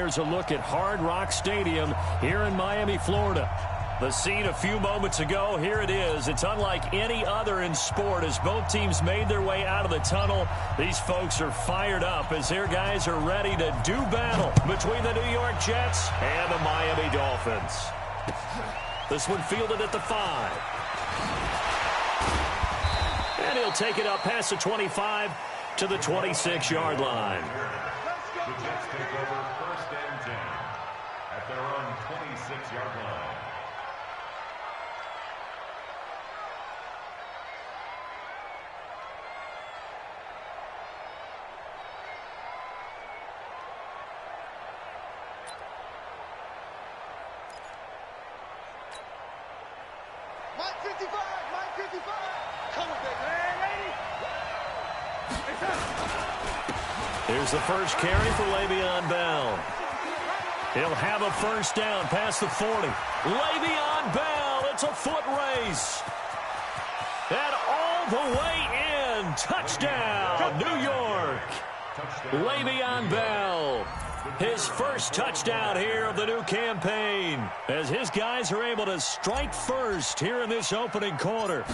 here's a look at Hard Rock Stadium here in Miami, Florida. The scene a few moments ago, here it is. It's unlike any other in sport as both teams made their way out of the tunnel. These folks are fired up as their guys are ready to do battle between the New York Jets and the Miami Dolphins. This one fielded at the 5. And he'll take it up past the 25 to the 26-yard line. The Jets take over 1st and 10 at their own 26-yard line. Mike 55, Mike 55. Come on, baby. Here's the first carry for Le'Veon Bell. He'll have a first down past the 40. Le'Veon Bell, it's a foot race. And all the way in. Touchdown, New York. Le'Veon Bell, his first touchdown here of the new campaign, as his guys are able to strike first here in this opening quarter.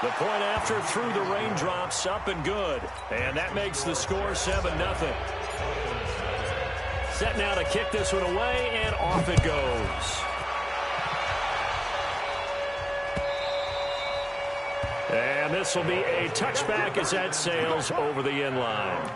The point after through the raindrops, up and good. And that makes the score 7-0. Set now to kick this one away, and off it goes. And this will be a touchback as that sails over the end line.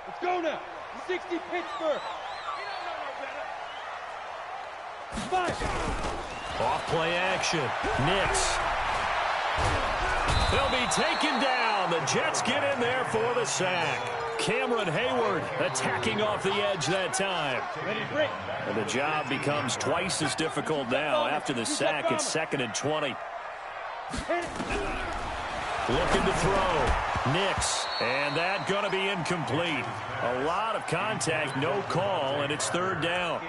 Let's go now. 60 Pittsburgh. Off play action. Nix. They'll be taken down. The Jets get in there for the sack. Cameron Hayward attacking off the edge that time. And the job becomes twice as difficult now. After the sack, it's 2nd and 20. Looking to throw. Nix. And that going to be incomplete. A lot of contact, no call, and it's 3rd down.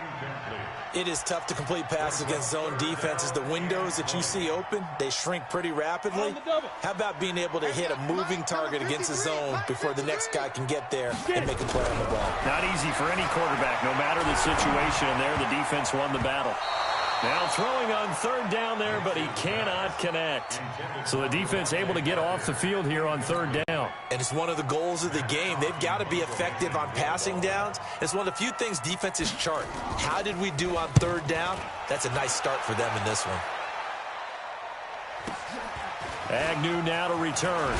It is tough to complete passes against zone defenses. The windows that you see open, they shrink pretty rapidly. How about being able to hit a moving target against the zone before the next guy can get there and make a play on the ball? Not easy for any quarterback, no matter the situation, and there the defense won the battle. Now throwing on 3rd down there, but he cannot connect. So the defense able to get off the field here on 3rd down. And it's one of the goals of the game. They've got to be effective on passing downs. It's one of the few things defenses chart. How did we do on 3rd down? That's a nice start for them in this one. Agnew now to return.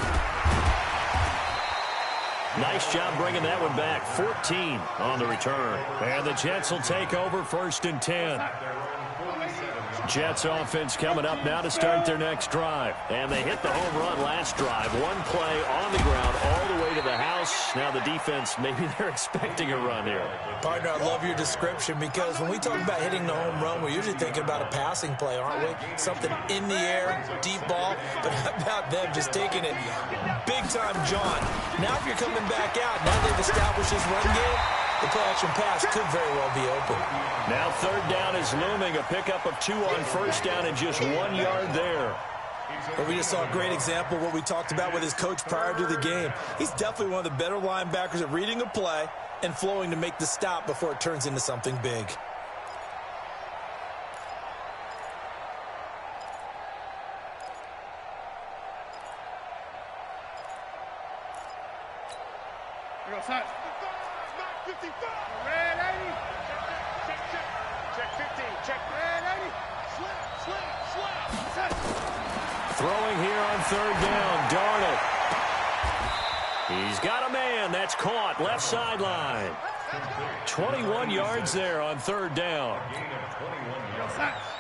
Nice job bringing that one back. 14 on the return. And the Jets will take over 1st and 10. Jets offense coming up now to start their next drive. And they hit the home run last drive. One play on the ground all the way to the house. Now the defense, maybe they're expecting a run here. Partner, I love your description because when we talk about hitting the home run, we're usually thinking about a passing play, aren't we? Something in the air, deep ball. But how about them just taking it big time, John? Now if you're coming back out, now they've established this run game, the play-action pass could very well be open. Now 3rd down is looming. A pickup of 2 on 1st down and just 1 yard there. But we just saw a great example of what we talked about with his coach prior to the game. He's definitely one of the better linebackers at reading a play and flowing to make the stop before it turns into something big. Red 80. Check 15. Check red 80. Slap. Throwing here on 3rd down. Darnold. He's got a man. That's caught. Left sideline. 21 yards there on 3rd down.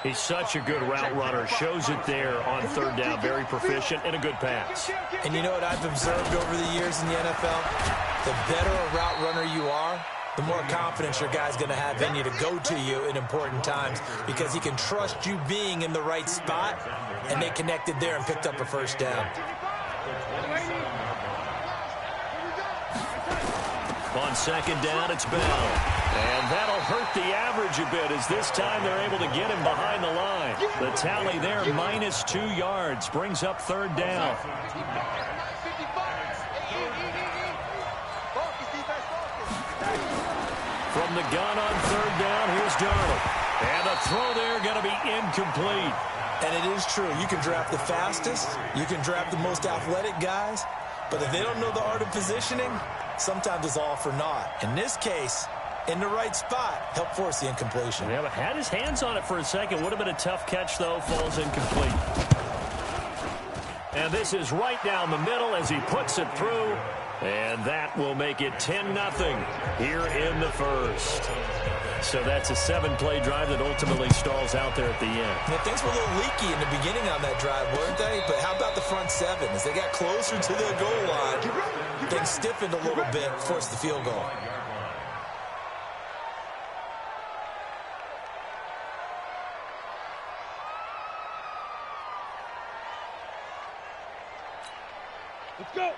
He's such a good route runner. Shows it there on 3rd down. Very proficient and a good pass. And you know what I've observed over the years in the NFL? The better a route runner you are, the more confidence your guy's going to have in you to go to you in important times because he can trust you being in the right spot, and they connected there and picked up a 1st down. On second down, it's Bell. And that'll hurt the average a bit as this time they're able to get him behind the line. The tally there, minus 2 yards, brings up third down. From the gun on third down, here's Darnold. And the throw there going to be incomplete. And it is true. You can draft the fastest. You can draft the most athletic guys. But if they don't know the art of positioning, sometimes it's all for naught. In this case, in the right spot, help force the incompletion. Yeah, but had his hands on it for a second. Would have been a tough catch, though. Falls incomplete. And this is right down the middle as he puts it through. And that will make it 10-0 here in the first. So that's a 7-play drive that ultimately stalls out there at the end. Yeah, things were a little leaky in the beginning on that drive, weren't they? But how about the front seven? As they got closer to the goal line, things stiffened a little bit, forced the field goal.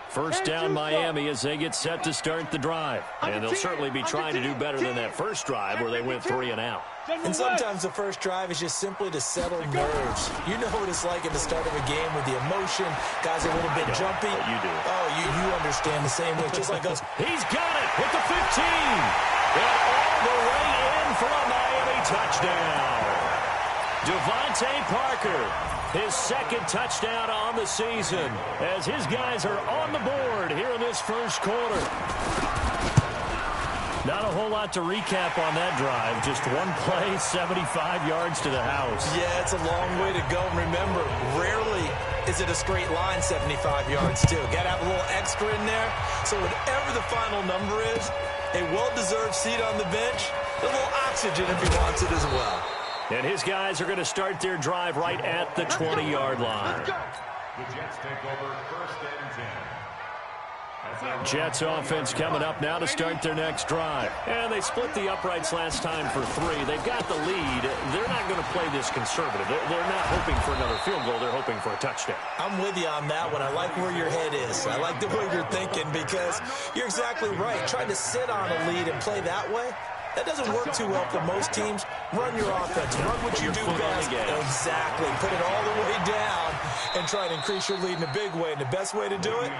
First down Miami as they get set to start the drive. And they'll certainly be trying to do better than that first drive where they went 3 and out. And sometimes the first drive is just simply to settle nerves. You know what it's like at the start of a game with the emotion. Guys are a little bit jumpy. You do. Oh, you understand the same way, just like us. He's got it with the 15. And all the way in for a Miami touchdown. Devontae Parker, his second touchdown on the season as his guys are on the board here in this first quarter. Not a whole lot to recap on that drive. Just one play, 75 yards to the house. Yeah, it's a long way to go. Remember, rarely is it a straight line 75 yards, too. Got to have a little extra in there. So whatever the final number is, a well-deserved seat on the bench, a little oxygen if he wants it as well. And his guys are going to start their drive right at the 20-yard line. The Jets take over first and 10. Jets offense coming up now to start their next drive. And they split the uprights last time for 3. They've got the lead. They're not going to play this conservative. They're not hoping for another field goal. They're hoping for a touchdown. I'm with you on that one. I like where your head is. I like the way you're thinking because you're exactly right. Trying to sit on a lead and play that way, that doesn't work too well for most teams. Run your offense. Run what you do best. Exactly. Put it all the way down and try to increase your lead in a big way. And the best way to do it,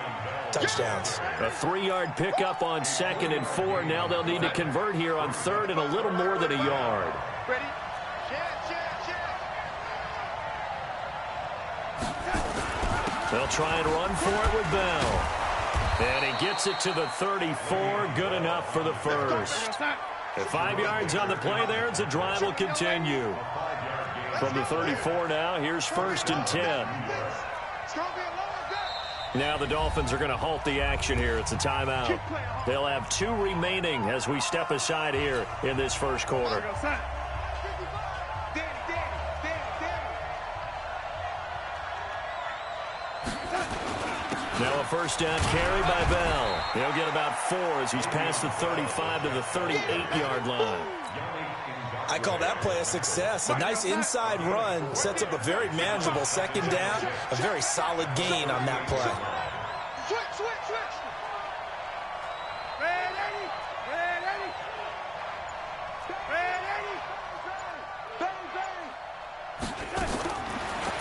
touchdowns. A 3-yard pickup on 2nd and 4. Now they'll need to convert here on 3rd and a little more than a yard. Ready? Check. They'll try and run for it with Bell. And he gets it to the 34. Good enough for the first. 5 yards on the play there as the drive will continue. From the 34 now, here's 1st and 10. Now the Dolphins are going to halt the action here. It's a timeout. They'll have 2 remaining as we step aside here in this first quarter. Now a first down carry by Bell. He'll get about 4 as he's past the 35 to the 38-yard line. I call that play a success. A nice inside run sets up a very manageable 2nd down. A very solid gain on that play. Switch.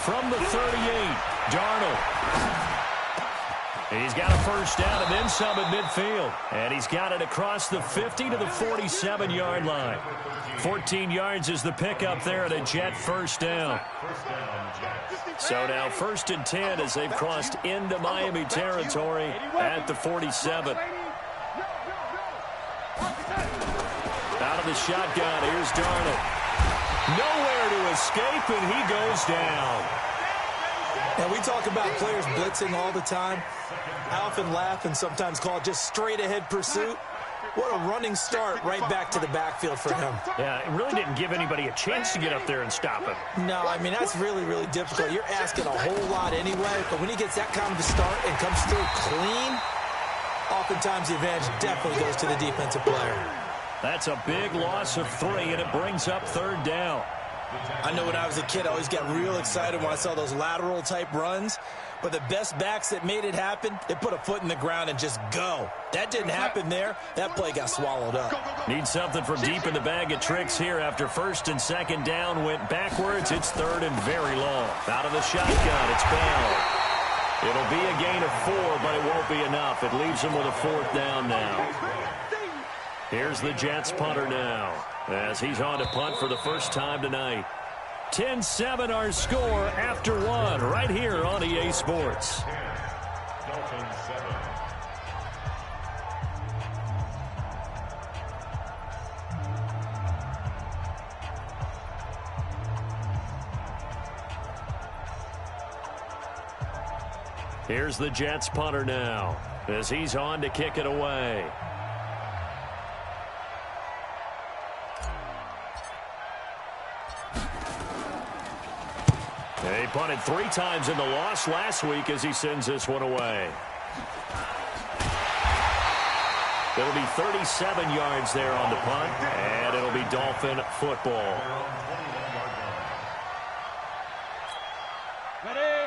From the 38, Darnold. He's got a first down and then some at midfield. And he's got it across the 50 to the 47-yard line. 14 yards is the pickup there at a Jet first down. So now 1st and 10 as they've crossed into Miami territory at the 47. Out of the shotgun, here's Darnold. Nowhere to escape, and he goes down. Now, we talk about players blitzing all the time. I often laugh and sometimes call it just straight-ahead pursuit. What a running start right back to the backfield for him. Yeah, it really didn't give anybody a chance to get up there and stop him. No, I mean, that's really, really difficult. You're asking a whole lot anyway, but when he gets that kind of a start and comes through clean, oftentimes the advantage definitely goes to the defensive player. That's a big loss of 3, and it brings up 3rd down. I know when I was a kid, I always got real excited when I saw those lateral type runs. But the best backs that made it happen, they put a foot in the ground and just go. That didn't happen there. That play got swallowed up. Need something from deep in the bag of tricks here after first and second down went backwards. It's third and very long. Out of the shotgun, it's Bell. It'll be a gain of 4, but it won't be enough. It leaves them with a fourth down now. Here's the Jets punter now, as he's on to punt for the first time tonight. 10-7 our score after 1 right here on EA Sports. Dolphins 7. Here's the Jets punter now, as he's on to kick it away. He punted 3 times in the loss last week as he sends this one away. It'll be 37 yards there on the punt, and it'll be Dolphin football.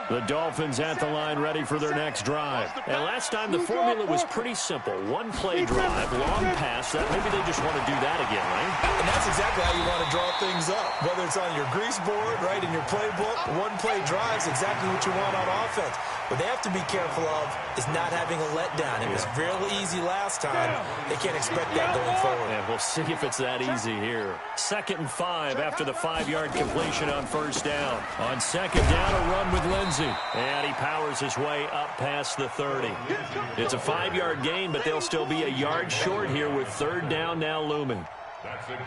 The Dolphins at the line ready for their next drive. And last time the formula was pretty simple. One play drive, long pass. That maybe they just want to do that again, right? And that's exactly how you want to draw things up. Whether it's on your grease board, right, in your playbook, one play drive is exactly what you want on offense. What they have to be careful of is not having a letdown. It was real easy last time. They can't expect that going forward. Yeah, we'll see if it's that easy here. 2nd and 5 after the 5-yard completion on first down. On second down, a run with Lindsey. And he powers his way up past the 30. It's a 5-yard gain, but they'll still be a yard short here with third down now looming.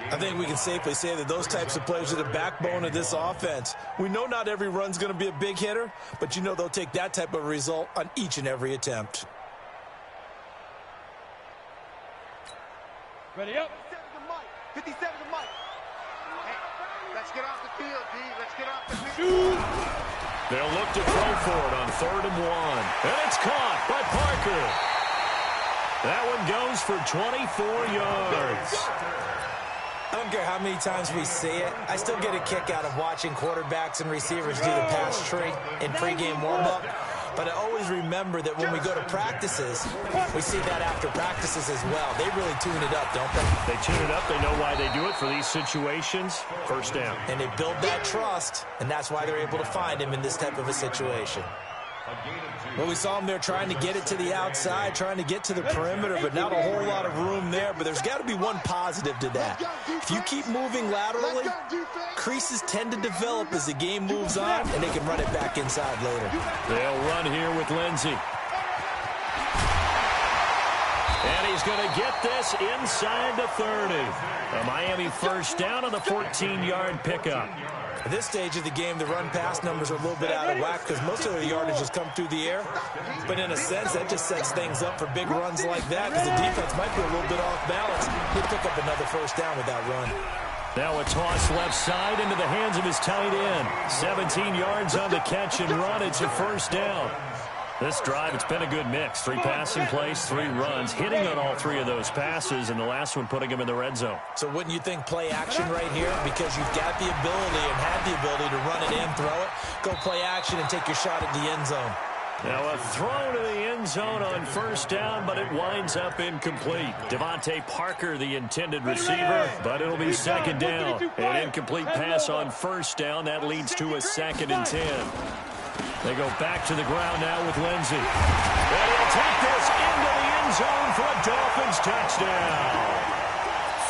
I think we can safely say that those types of plays are the backbone of this offense. We know not every run's going to be a big hitter, but you know they'll take that type of result on each and every attempt. Ready up. 57 to Mike. Hey, let's get off the field, D. Let's get off the field. They'll look to throw for it on 3rd and 1. And it's caught by Parker. That one goes for 24 yards. I don't care how many times we see it. I still get a kick out of watching quarterbacks and receivers do the pass tree in pregame warm-up. But I always remember that when we go to practices, we see that after practices as well. They really tune it up, don't they? They tune it up. They know why they do it for these situations. First down. And they build that trust, and that's why they're able to find him in this type of a situation. Well, we saw him there trying to get it to the outside, trying to get to the perimeter, but not a whole lot of room there. But there's got to be one positive to that. If you keep moving laterally, creases tend to develop as the game moves on, and they can run it back inside later. They'll run here with Lindsey. And he's going to get this inside the 30. A Miami first down on the 14-yard pickup. At this stage of the game, the run-pass numbers are a little bit out of whack because most of their yardage has come through the air. But in a sense, that just sets things up for big runs like that because the defense might be a little bit off balance. He'll pick up another first down with that run. Now a toss left side into the hands of his tight end. 17 yards on the catch and run. It's a first down. This drive, it's been a good mix. 3 passing plays, 3 runs, hitting on all 3 of those passes, and the last one putting him in the red zone. So wouldn't you think play action right here? Because you've got the ability and had the ability to run it in, throw it, go play action, and take your shot at the end zone. Now a throw to the end zone on first down, but it winds up incomplete. Devontae Parker, the intended receiver, but it'll be second down. An incomplete pass on first down. That leads to a 2nd and 10. They go back to the ground now with Lindsey. And he'll take this into the end zone for a Dolphins touchdown.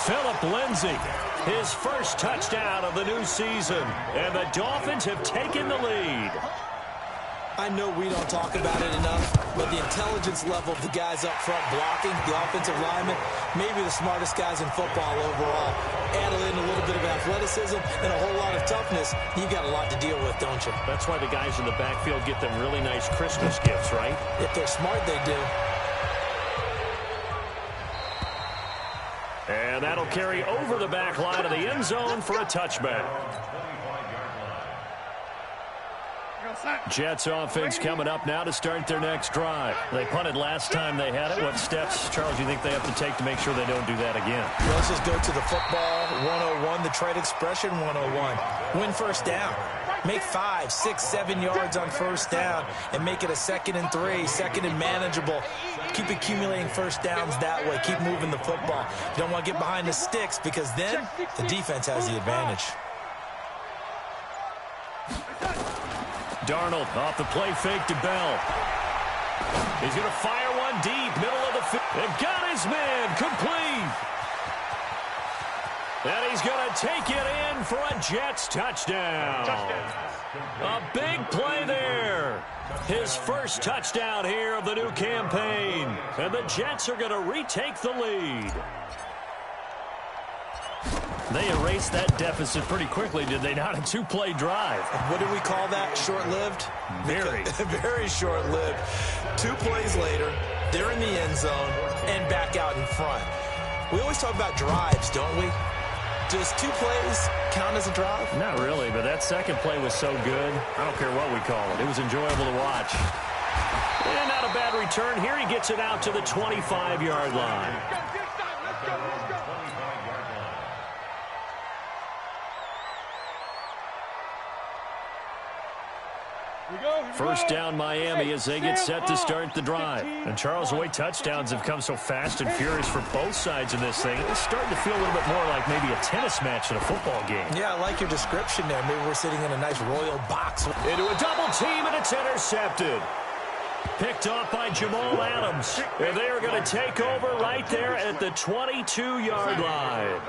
Philip Lindsey, his first touchdown of the new season. And the Dolphins have taken the lead. I know we don't talk about it enough, but the intelligence level of the guys up front blocking, the offensive linemen, maybe the smartest guys in football overall. Add in a little bit of athleticism and a whole lot of toughness, you've got a lot to deal with, don't you? That's why the guys in the backfield get them really nice Christmas gifts, right? If they're smart, they do. And that'll carry over the back line of the end zone for a touchback. Jets offense coming up now to start their next drive. They punted last time they had it. What steps, Charles, do you think they have to take to make sure they don't do that again? Well, let's just go to the football 101, the trade expression 101. Win first down. Make 5, 6, 7 yards on first down and make it a 2nd and 3, 2nd and manageable. Keep accumulating first downs that way. Keep moving the football. You don't want to get behind the sticks because then the defense has the advantage. Darnold off the play fake to Bell. He's going to fire one deep, middle of the field. And got his man, complete. And he's going to take it in for a Jets touchdown. A big play there. His first touchdown here of the new campaign. And the Jets are going to retake the lead. They erased that deficit pretty quickly, did they not? A 2-play drive. What do we call that? Short-lived? Very. Very short-lived. 2 plays later, they're in the end zone and back out in front. We always talk about drives, don't we? Does 2 plays count as a drive? Not really, but that second play was so good. I don't care what we call it. It was enjoyable to watch. And not a bad return. Here he gets it out to the 25-yard line. First down Miami as they get set to start the drive. And Charles, the way touchdowns have come so fast and furious for both sides in this thing, it's starting to feel a little bit more like maybe a tennis match in a football game. Yeah, I like your description there. Maybe we're sitting in a nice royal box. Into a double team, and it's intercepted. Picked off by Jamal Adams. And they are going to take over right there at the 22-yard line.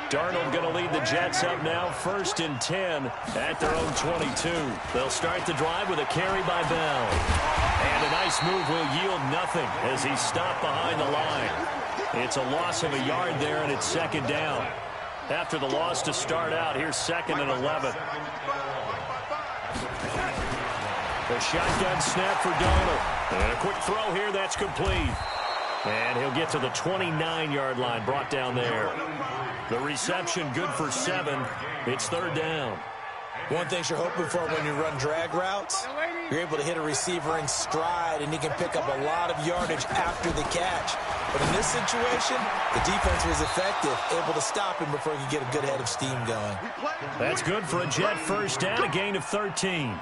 Darnold going to lead the Jets up now, 1st and 10 at their own 22. They'll start the drive with a carry by Bell. And a nice move will yield nothing as he's stopped behind the line. It's a loss of a yard there, and it's 2nd down. After the loss to start out, here's 2nd and 11. A shotgun snap for Darnold. And a quick throw here, that's complete. And he'll get to the 29-yard line, brought down there. The reception good for 7. It's 3rd down. One thing you're hoping for when you run drag routes, you're able to hit a receiver in stride, and he can pick up a lot of yardage after the catch. But in this situation, the defense was effective, able to stop him before he could get a good head of steam going. That's good for a Jet first down, a gain of 13.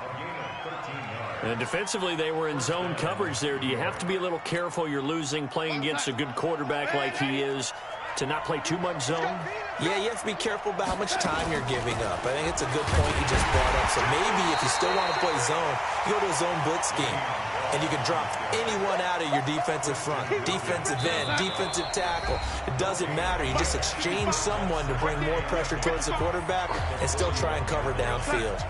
And defensively, they were in zone coverage there. Do you have to be a little careful? You're losing, playing against a good quarterback like he is, to not play too much zone? Yeah, you have to be careful about how much time you're giving up. I think it's a good point you just brought up. So maybe if you still want to play zone, you go to a zone blitz scheme. And you can drop anyone out of your defensive front, defensive end, defensive tackle. It doesn't matter. You just exchange someone to bring more pressure towards the quarterback and still try and cover downfield.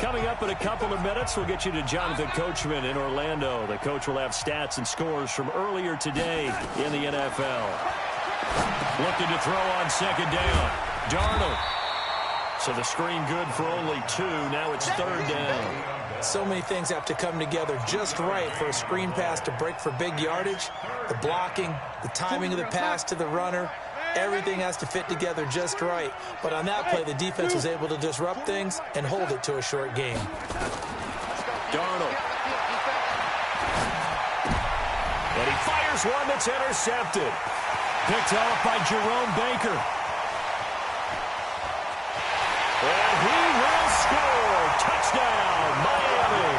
Coming up in a couple of minutes, we'll get you to Jonathan Coachman in Orlando. The coach will have stats and scores from earlier today in the NFL. Looking to throw on 2nd down. Darnold. So the screen good for only 2. Now it's 3rd down. So many things have to come together just right for a screen pass to break for big yardage. The blocking, the timing of the pass to the runner, everything has to fit together just right. But on that play, the defense was able to disrupt things and hold it to a short game. Darnold. And he fires one that's intercepted. Picked off by Jerome Baker. And he will score. Touchdown, Miami.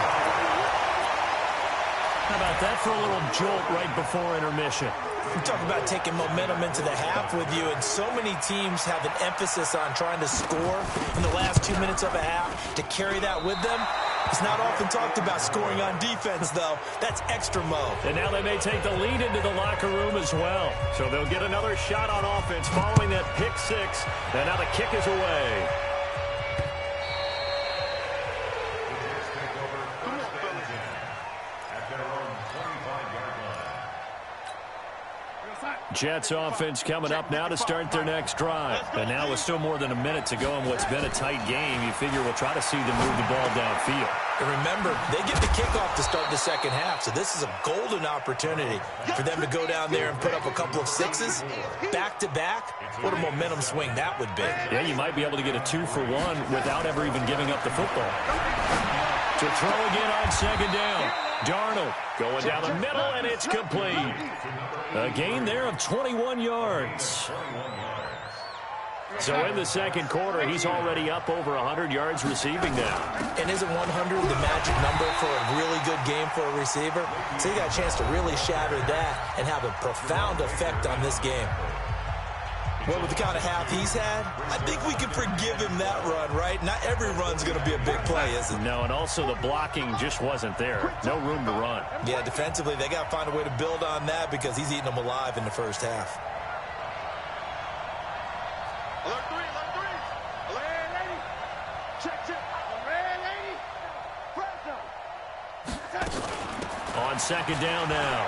How about that for a little jolt right before intermission? We talk about taking momentum into the half with you, and so many teams have an emphasis on trying to score in the last 2 minutes of a half to carry that with them. It's not often talked about scoring on defense, though. That's extra mo. And now they may take the lead into the locker room as well. So they'll get another shot on offense following that pick 6. And now the kick is away. Jets offense coming up now to start their next drive. And now with still more than a minute to go in what's been a tight game, you figure we'll try to see them move the ball downfield. And remember, they get the kickoff to start the second half, so this is a golden opportunity for them to go down there and put up a couple of 6s back-to-back. What a momentum swing that would be. Yeah, you might be able to get a 2-for-1 without ever even giving up the football. To throw again on second down. Darnold going down the middle, and it's complete. A gain there of 21 yards. So in the second quarter, he's already up over 100 yards receiving now. And isn't 100 the magic number for a really good game for a receiver? So he got a chance to really shatter that and have a profound effect on this game. Well, with the kind of half he's had, I think we can forgive him that run, right? Not every run's going to be a big play, is it? No, and also the blocking just wasn't there. No room to run. Yeah, defensively, they got to find a way to build on that because he's eating them alive in the first half. Alert three. Alert lady. Check. Alert lady. Press them. On second down now,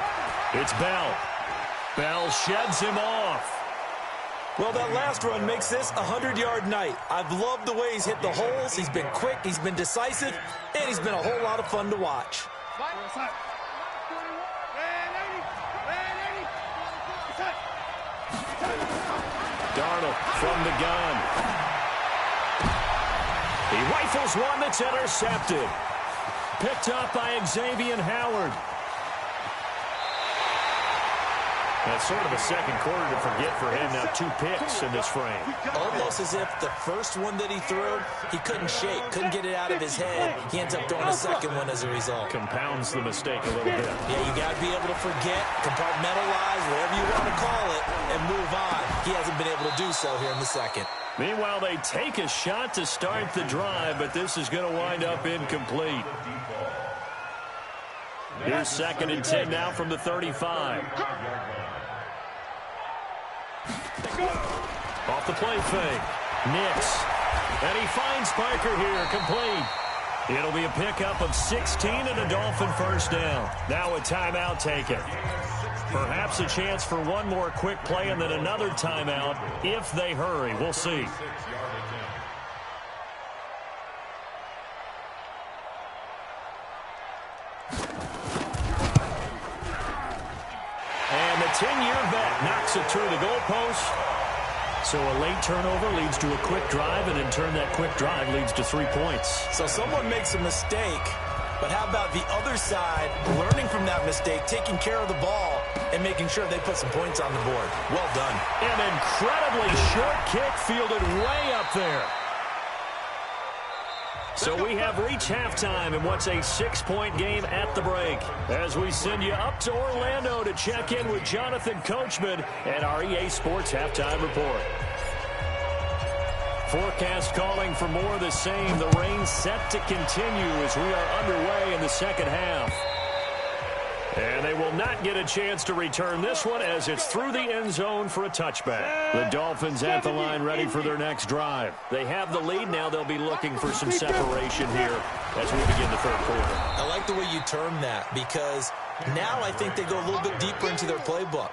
it's Bell. Bell sheds him off. Well, that last run makes this a 100-yard night. I've loved the way he's hit the holes. He's been quick, he's been decisive, and he's been a whole lot of fun to watch. Darnold from the gun. He rifles one that's intercepted. Picked up by Xavier Howard. That's sort of a second quarter to forget for him. Now 2 picks in this frame. Almost as if the first one that he threw, he couldn't shake, couldn't get it out of his head. He ends up throwing a second one as a result. Compounds the mistake a little bit. Yeah, you got to be able to forget, compartmentalize, whatever you want to call it, and move on. He hasn't been able to do so here in the second. Meanwhile, they take a shot to start the drive, but this is going to wind up incomplete. Here's 2nd and 10 now from the 35. Off the play fake. Nix. And he finds Parker here, complete. It'll be a pickup of 16 and a Dolphin first down. Now a timeout taken. Perhaps a chance for one more quick play and then another timeout if they hurry. We'll see. And the 10-year vet knocks it through the goalpost. So a late turnover leads to a quick drive, and in turn that quick drive leads to 3 points. So someone makes a mistake, but how about the other side learning from that mistake, taking care of the ball, and making sure they put some points on the board? Well done. An incredibly short kick fielded way up there. So we have reached halftime in what's a 6-point game at the break. As we send you up to Orlando to check in with Jonathan Coachman and our EA Sports Halftime Report. Forecast calling for more of the same. The rain set to continue as we are underway in the second half. And they will not get a chance to return this one as it's through the end zone for a touchback. The Dolphins at the line ready for their next drive. They have the lead. Now they'll be looking for some separation here as we begin the third quarter. I like the way you term that because now I think they go a little bit deeper into their playbook.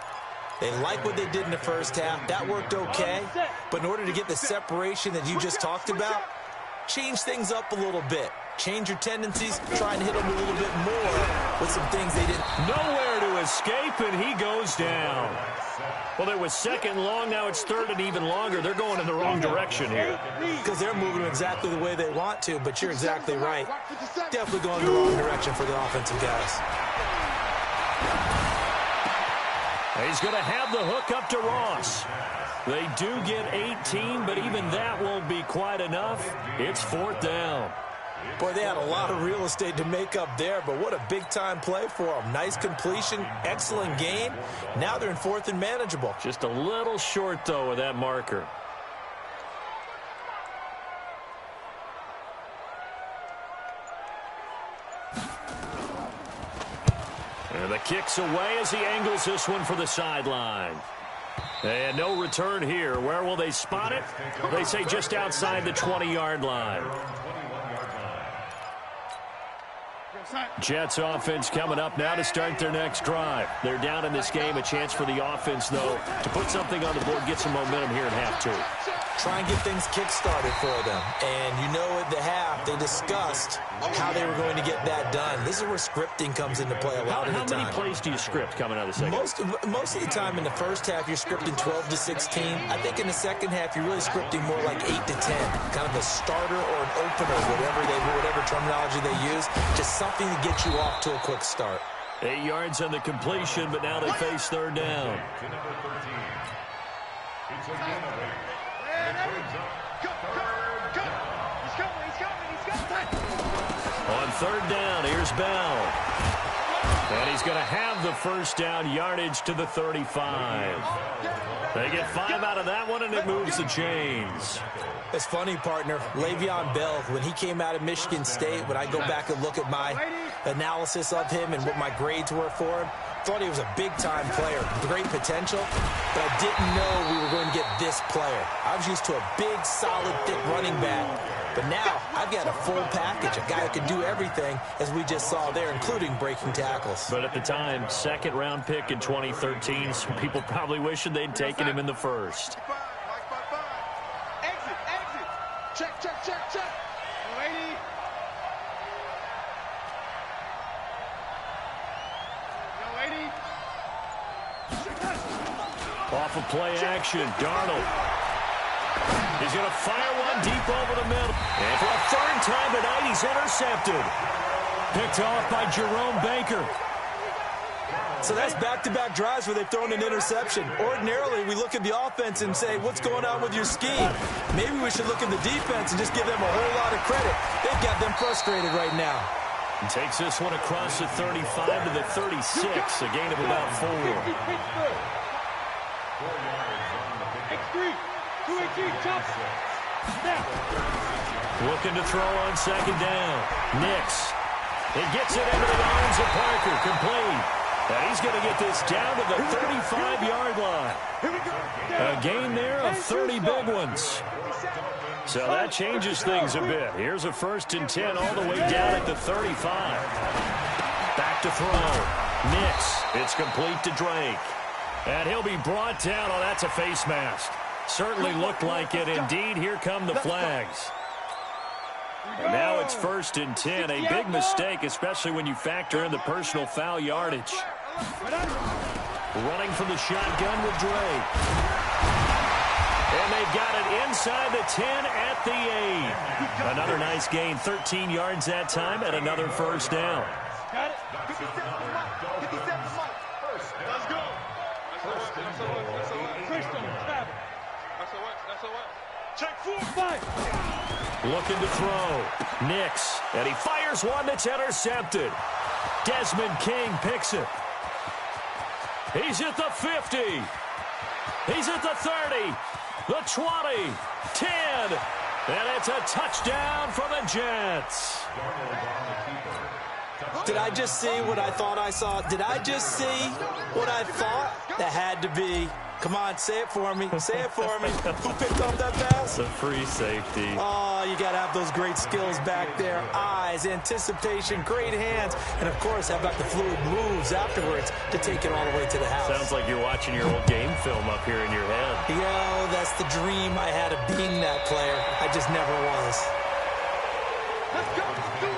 They like what they did in the first half. That worked okay. But in order to get the separation that you just talked about, change things up a little bit. Change your tendencies, try and hit them a little bit more with some things they didn't. Nowhere to escape, and he goes down. Well, it was 2nd long. Now it's 3rd and even longer. They're going in the wrong direction here. Because they're moving exactly the way they want to, but you're exactly right. Definitely going in the wrong direction for the offensive guys. He's going to have the hook up to Ross. They do get 18, but even that won't be quite enough. It's 4th down. Boy, they had a lot of real estate to make up there, but what a big-time play for them. Nice completion, excellent game. Now they're in 4th and manageable. Just a little short, though, of that marker. And the kick's away as he angles this one for the sideline. And no return here. Where will they spot it? They say just outside the 20-yard line. Jets offense coming up now to start their next drive. They're down in this game. A chance for the offense, though, to put something on the board, get some momentum here in half 2. try and get things kick-started for them. And you know at the half, they discussed how they were going to get that done. This is where scripting comes into play a lot of the time. How many plays do you script coming out of the second? Most of the time in the first half, you're scripting 12 to 16. I think in the second half, you're really scripting more like 8 to 10. Kind of a starter or an opener, whatever terminology they use. Just something to get you off to a quick start. 8 yards on the completion, but now they face third down. To number 13. It's a gain of 8. And it brings up third down. On third down, here's Bell. And he's going to have the first down, yardage to the 35. They get 5 out of that one, and it moves the chains. It's funny, partner. Le'Veon Bell, when he came out of Michigan State, when I go back and look at my analysis of him and what my grades were for him, thought he was a big-time player, great potential, but I didn't know we were going to get this player. I was used to a big, solid, thick running back, but now I've got a full package, a guy who can do everything, as we just saw there, including breaking tackles. But at the time, second-round pick in 2013, some people probably wishing they'd taken him in the first. Check. Lady. Off of play action, Darnold. He's going to fire one deep over the middle. And for a third time tonight, he's intercepted. Picked off by Jerome Baker. So that's back-to-back drives where they've thrown an interception. Ordinarily, we look at the offense and say, what's going on with your scheme? Maybe we should look at the defense and just give them a whole lot of credit. They've got them frustrated right now. He takes this one across the 35 to the 36, a gain of about 4. Looking to throw on second down. Nix. He gets it into the arms of Parker, complete. And he's going to get this down to the 35-yard line. A gain there of 30 big ones. So that changes things a bit. Here's a 1st and 10 all the way down at the 35. Back to throw. Nix. It's complete to Drake. And he'll be brought down. Oh, that's a face mask. Certainly looked like it. Indeed, here come the flags. And now it's 1st and 10. A big mistake, especially when you factor in the personal foul yardage. Running from the shotgun with Drake. And they've got it inside the 10 at the 8. Another nice gain, 13 yards that time, and another 1st down. Got it. 57 Mike. 57 Mike. Let's go. Check 4-5. Looking to throw. Nix. And he fires one that's intercepted. Desmond King picks it. He's at the 50. He's at the 30. The 20. 10. And it's a touchdown for the Jets. Did I just see what I thought I saw? Did I just see what I thought? That had to be. Come on, say it for me. Say it for me. Who picked up that pass? The free safety. Oh, you got to have those great skills back there. Eyes, anticipation, great hands, and, of course, how about the fluid moves afterwards to take it all the way to the house. Sounds like you're watching your old game film up here in your head. Yo, that's the dream I had of being that player. I just never was. Let's go. Let's do it.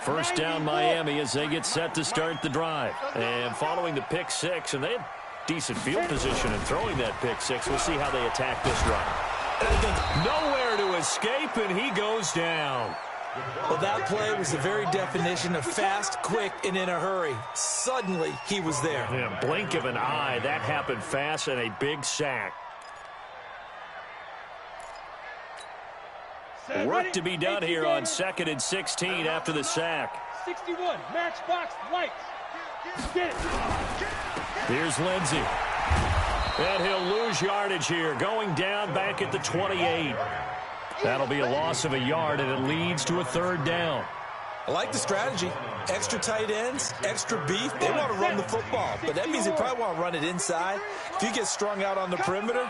First down Miami as they get set to start the drive. And following the pick six, and they had decent field position in throwing that pick six. We'll see how they attack this drive. Nowhere to escape, and he goes down. Well, that play was the very definition of fast, quick, and in a hurry. Suddenly, he was there. Yeah, blink of an eye. That happened fast, and a big sack. Work to be done here on 2nd and 16 after the sack. 61, matchbox lights. Get it. Here's Lindsey. And he'll lose yardage here, going down back at the 28. That'll be a loss of a yard, and it leads to a 3rd down. I like the strategy. Extra tight ends, extra beef. They want to run the football, but that means they probably want to run it inside. If you get strung out on the perimeter,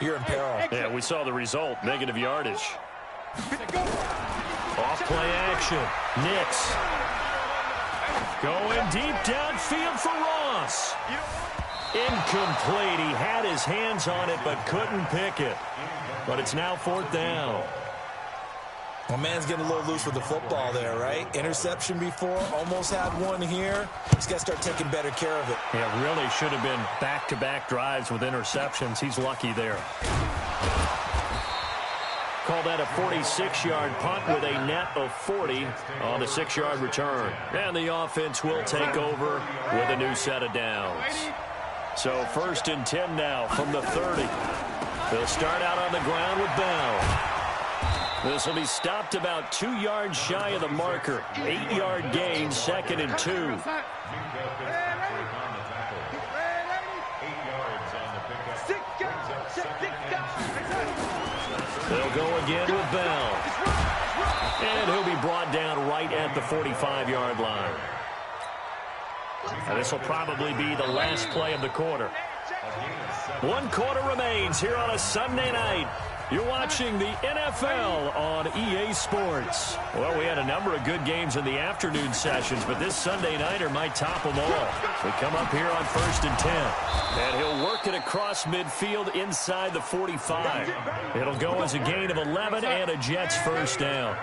you're in peril. Yeah, we saw the result, negative yardage. Off play action. Nix. Going deep downfield for Ross. Incomplete. He had his hands on it but couldn't pick it. But it's now 4th down. Well, man's getting a little loose with the football there, right? Interception before, almost had one here. He's got to start taking better care of it. Yeah, really should have been back-to-back drives with interceptions. He's lucky there. Call that a 46-yard punt with a net of 40 on the 6-yard return. And the offense will take over with a new set of downs. So 1st and 10 now from the 30. They'll start out on the ground with Bell. This will be stopped about 2 yards shy of the marker. 8-yard gain, 2nd and 2. They'll go again with Bell. And he'll be brought down right at the 45-yard line. And this will probably be the last play of the quarter. 1 quarter remains here on a Sunday night. You're watching the NFL on EA Sports. Well, we had a number of good games in the afternoon sessions, but this Sunday nighter might top them all. We come up here on 1st and 10. And he'll work it across midfield inside the 45. It'll go as a gain of 11 and a Jets 1st down.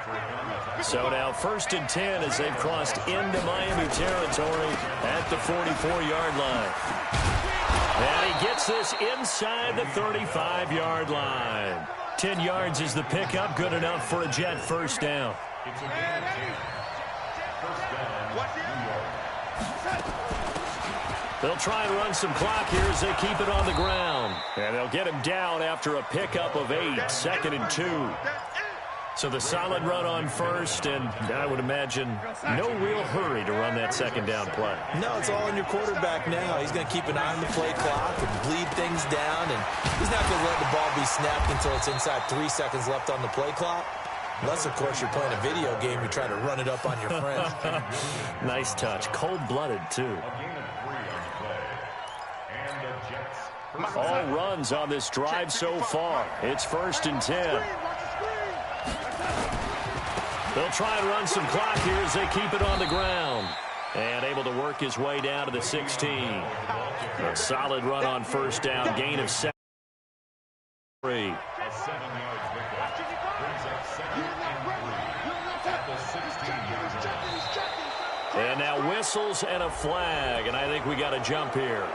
So now 1st and 10 as they've crossed into Miami territory at the 44-yard line. And he gets this inside the 35-yard line. 10 yards is the pickup, good enough for a Jet 1st down. They'll try and run some clock here as they keep it on the ground. And they'll get him down after a pickup of 8, 2nd and 2. So the solid run on 1st, and I would imagine no real hurry to run that 2nd down play. No, it's all on your quarterback now. He's going to keep an eye on the play clock and bleed things down, and he's not going to let the ball be snapped until it's inside 3 seconds left on the play clock. Unless, of course, you're playing a video game, you try to run it up on your friend. Nice touch. Cold-blooded, too. All runs on this drive so far. It's 1st and 10. They'll try and run some clock here as they keep it on the ground. And able to work his way down to the 16. A solid run on 1st down. Gain of 7. And now whistles and a flag. And I think we got a jump here.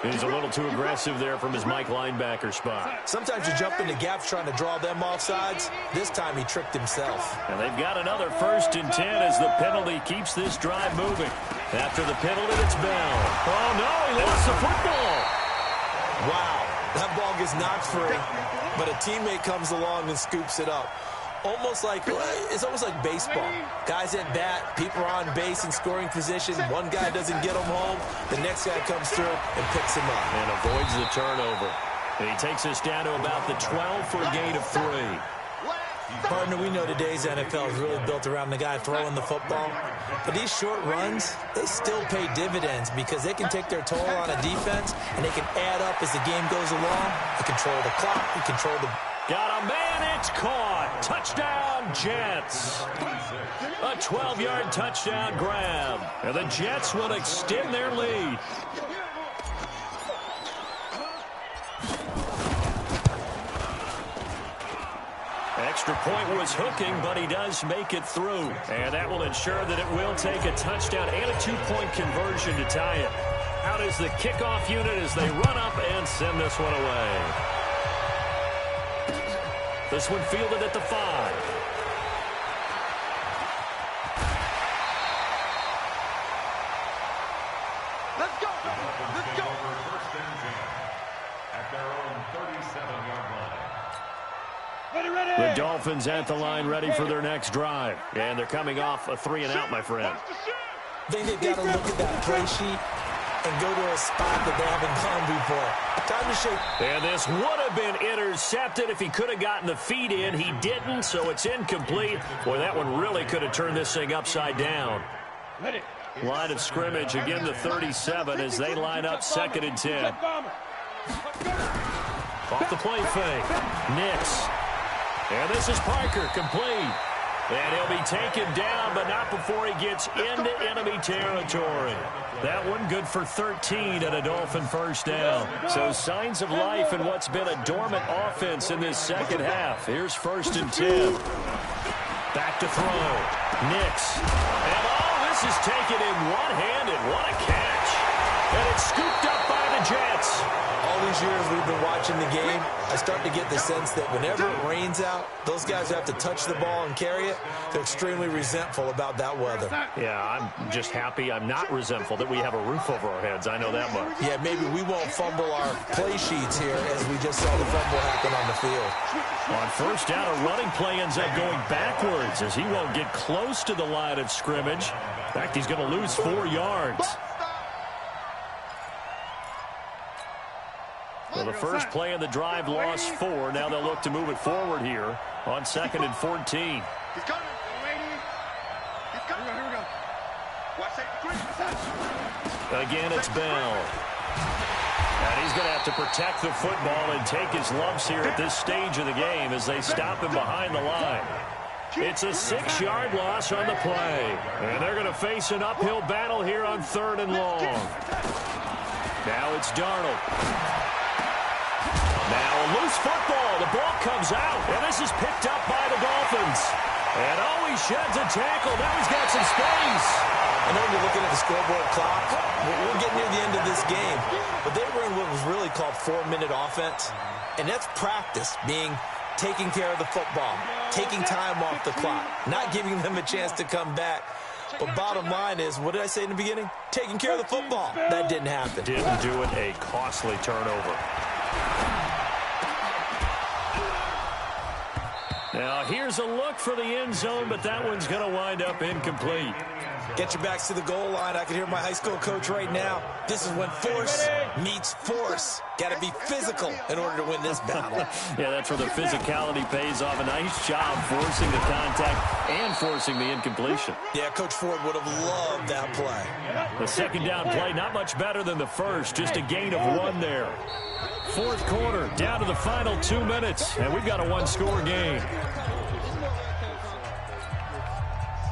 He's a little too aggressive there from his Mike linebacker spot. Sometimes you jump into gaps trying to draw them off sides. This time he tricked himself. And they've got another 1st and 10 as the penalty keeps this drive moving. After the penalty, it's Bell. Oh, no, he lost the football. Wow, that ball gets knocked free, but a teammate comes along and scoops it up. It's almost like baseball. Guys at bat, people are on base in scoring position. One guy doesn't get him home. The next guy comes through and picks him up. And avoids the turnover. And he takes us down to about the 12 for a gain of 3. Partner, we know today's NFL is really built around the guy throwing the football. But these short runs, they still pay dividends because they can take their toll on a defense and they can add up as the game goes along. They control the clock. They control the... Got a man, it's caught. Touchdown, Jets. A 12-yard touchdown grab. And the Jets will extend their lead. Extra point was hooking, but he does make it through. And that will ensure that it will take a touchdown and a 2-point conversion to tie it. Out is the kickoff unit as they run up and send this one away. This one fielded at the 5. Let's go! Let's go! First and 10 at their own 37-yard line. Ready. The Dolphins at the line ready for their next drive. And they're coming off a 3-and-out, my friend. I think they've got to look at that play sheet and go to a spot that they haven't gone before. Time to shake. And this would have been intercepted if he could have gotten the feet in. He didn't, so it's incomplete. Boy, that one really could have turned this thing upside down. Ready. Line of scrimmage, again the 37 as they line up 2nd and 10. Off the play fake. Nix. And this is Parker, complete. And he'll be taken down, but not before he gets into enemy territory. That one good for 13 and a Dolphin first down. So signs of life in what's been a dormant offense in this second half. Here's 1st and 10. Back to throw. Nix. And this is taken in one-handed. What a catch. And it's scooped up by the Jets. All these years we've been watching the game, I start to get the sense that whenever it rains out, those guys who have to touch the ball and carry it, they're extremely resentful about that weather. Yeah, I'm just happy I'm not resentful that we have a roof over our heads. I know that much. Yeah, maybe we won't fumble our play sheets here as we just saw the fumble happen on the field. On 1st down, a running play ends up going backwards as he won't get close to the line of scrimmage. In fact, he's going to lose 4 yards. Well, the first play of the drive lost 4. Now they'll look to move it forward here on 2nd and 14. He's coming. He's coming. Here we go. Watch that. Again, it's Bell. And he's going to have to protect the football and take his lumps here at this stage of the game as they stop him behind the line. It's a 6-yard loss on the play. And they're going to face an uphill battle here on 3rd and long. Now it's Darnold. Now a loose football. The ball comes out. And this is picked up by the Dolphins. And he sheds a tackle. Now he's got some space. I know when you're looking at the scoreboard clock, we're getting near the end of this game. But they were in what was really called 4-minute offense. And that's practice, being taking care of the football, taking time off the clock, not giving them a chance to come back. But bottom line is, what did I say in the beginning? Taking care of the football. That didn't happen. Didn't do it. A costly turnover. Now, here's a look for the end zone, but that one's going to wind up incomplete. Get your backs to the goal line. I can hear my high school coach right now. This is when force meets force. Got to be physical in order to win this battle. Yeah, that's where the physicality pays off. A nice job forcing the contact and forcing the incompletion. Yeah, Coach Ford would have loved that play. The 2nd down play, not much better than the first. Just a gain of 1 there. 4th quarter, down to the final 2 minutes, and we've got a 1-score game.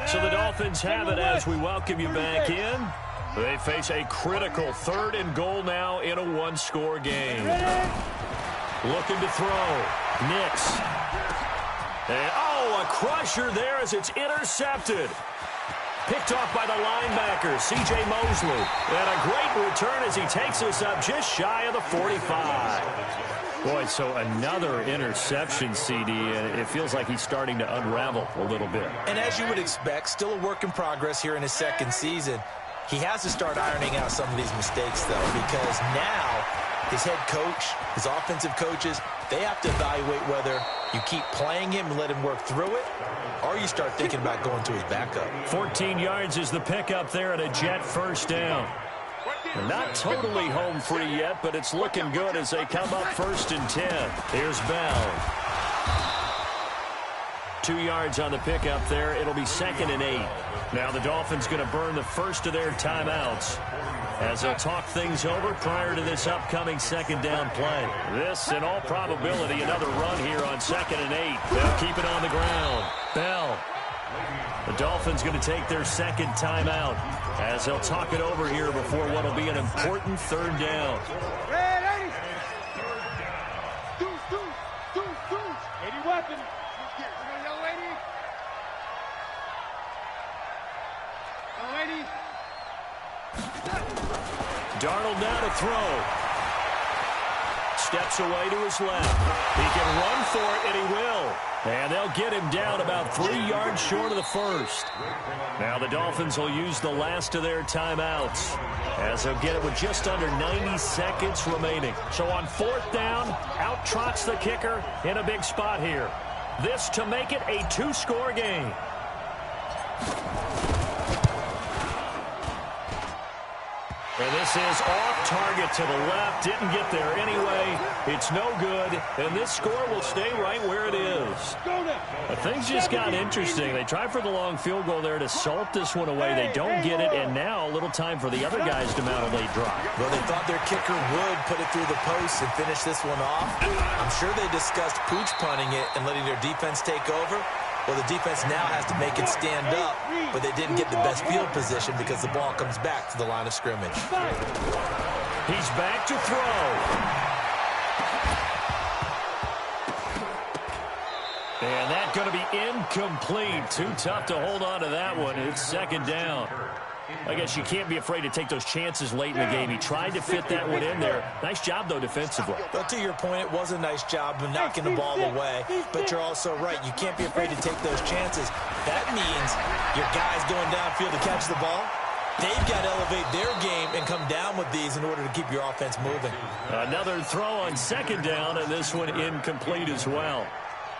So the Dolphins have it as we welcome you back in. They face a critical 3rd and goal now in a 1-score game. Looking to throw. Nix. And, a crusher there as it's intercepted. Picked off by the linebacker, C.J. Mosley. And a great return as he takes us up just shy of the 45. Boy, so another interception, CD, and it feels like he's starting to unravel a little bit. And as you would expect, still a work in progress here in his 2nd season. He has to start ironing out some of these mistakes, though, because now his head coach, his offensive coaches, they have to evaluate whether you keep playing him and let him work through it, or you start thinking about going to his backup. 14 yards is the pickup there at a Jet 1st down. Not totally home free yet, but it's looking good as they come up 1st and 10. Here's Bell. 2 yards on the pickup there. It'll be 2nd and 8. Now the Dolphins going to burn the first of their timeouts as they'll talk things over prior to this upcoming 2nd down play. This, in all probability, another run here on 2nd and 8. They'll keep it on the ground. Bell. The Dolphins going to take their 2nd timeout as they'll talk it over here before what will be an important 3rd down. Ready? 80 weapon. Young lady. Darnold now to throw. Steps away to his left. He can run for it, and he will. And they'll get him down about 3 yards short of the first. Now the Dolphins will use the last of their timeouts as they'll get it with just under 90 seconds remaining. So on 4th down, out trots the kicker in a big spot here. This to make it a 2-score game. And this is off target to the left. Didn't get there anyway. It's no good. And this score will stay right where it is. Things just got interesting. They tried for the long field goal there to salt this one away. They don't get it. And now a little time for the other guys to mount a late drive. Well, they thought their kicker would put it through the post and finish this one off. I'm sure they discussed pooch punting it and letting their defense take over. Well, the defense now has to make it stand up, but they didn't get the best field position because the ball comes back to the line of scrimmage. He's back to throw. And that's going to be incomplete. Too tough to hold on to that one. It's second down. I guess you can't be afraid to take those chances late in the game. He tried to fit that one in there. Nice job, though, defensively. But to your point, it was a nice job of knocking the ball away. But you're also right. You can't be afraid to take those chances. That means your guys going downfield to catch the ball, they've got to elevate their game and come down with these in order to keep your offense moving. Another throw on second down, and this one incomplete as well.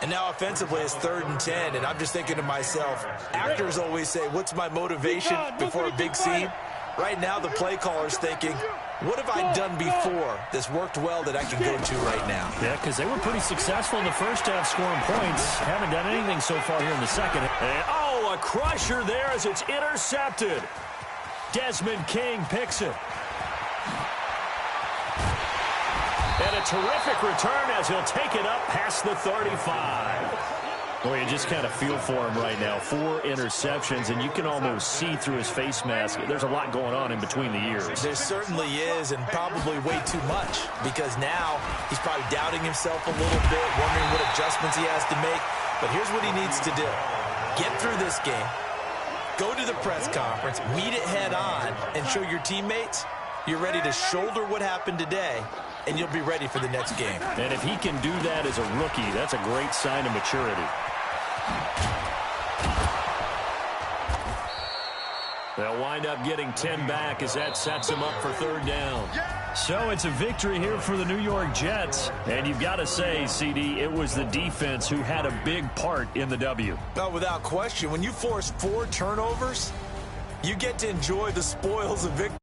And now offensively it's 3rd and 10, and I'm just thinking to myself, actors always say, what's my motivation before a big scene? Right now the play caller's thinking, what have I done before that's worked well that I can go to right now? Yeah, because they were pretty successful in the first half scoring points. Haven't done anything so far here in the second. And, oh, a crusher there as it's intercepted. Desmond King picks it. And a terrific return as he'll take it up past the 35. Well, you just kind of feel for him right now. 4 interceptions, and you can almost see through his face mask. There's a lot going on in between the ears. There certainly is, and probably way too much, because now he's probably doubting himself a little bit, wondering what adjustments he has to make. But here's what he needs to do. Get through this game, go to the press conference, meet it head on, and show your teammates you're ready to shoulder what happened today, and you'll be ready for the next game. And if he can do that as a rookie, that's a great sign of maturity. They'll wind up getting 10 back as that sets him up for 3rd down. So it's a victory here for the New York Jets. And you've got to say, CD, it was the defense who had a big part in the W. No, without question. When you force 4 turnovers, you get to enjoy the spoils of victory.